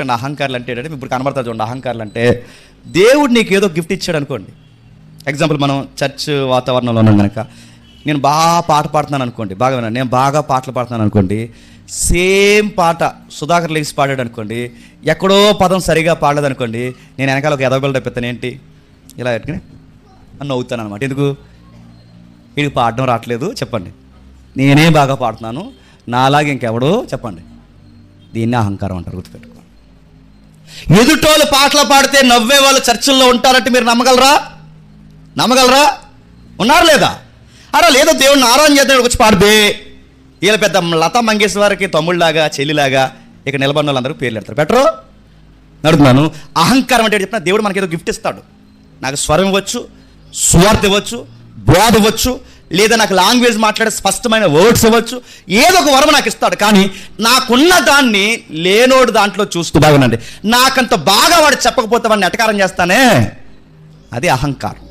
అహంకారాలు అంటే ఏంటంటే ఇప్పుడు కనబడతా చూడండి. అహంకారాలు అంటే దేవుడు నీకు ఏదో గిఫ్ట్ ఇచ్చాడు అనుకోండి. ఎగ్జాంపుల్ మనం చర్చ్ వాతావరణంలో ఉన్నాం కనుక నేను బాగా పాట పాడుతున్నాను అనుకోండి, నేను బాగా పాటలు పాడుతున్నాను అనుకోండి, సేమ్ పాట సుధాకర్ లేచి పాడాడు అనుకోండి, ఎక్కడో పదం సరిగా పాడలేదు అనుకోండి, నేను వెనకాల ఒక ఎదబిల్ల తెప్పిస్తాను, ఏంటి ఇలా పెట్టుకుని అని నవ్వుతాను అనమాట. ఎందుకు? వీడికి పాడడం రావట్లేదు చెప్పండి, నేనే బాగా పాడుతున్నాను, నాలాగే ఇంకెవడో చెప్పండి. దీన్నే అహంకారం అంటారు, గుర్తుపెట్టుకో. ఎదుటోళ్ళు పాటలు పాడితే నవ్వే వాళ్ళు చర్చిల్లో ఉంటారంటే మీరు నమ్మగలరా? ఉన్నారు లేదా? అలా లేదో దేవుడిని ఆరాధన చేద్దాం వచ్చి పాడితే వీళ్ళ పెద్ద లతా మంగేశ్వరికి తమ్ముళ్ళలాగా చెల్లిలాగా ఇక నిలబడిన వాళ్ళందరూ పేర్లు పెడతారు. పెట్టరు నడుతున్నాను. అహంకారం అంటే చెప్తున్నా, దేవుడు మనకి ఏదో గిఫ్ట్ ఇస్తాడు. నాకు స్వరం ఇవ్వచ్చు, సువార్త ఇవ్వచ్చు, బోధ ఇవ్వచ్చు, లేదా నాకు లాంగ్వేజ్ మాట్లాడే స్పష్టమైన వర్డ్స్ ఇవ్వచ్చు, ఏదో ఒక వరం నాకు ఇస్తాడు. కానీ నాకున్న దాన్ని లేనోడు దాంట్లో చూస్తూ బాగునండి, నాకంత బాగా వాడు చెప్పకపోతే వాడిని ఎటకారం చేస్తానే, అది అహంకారం.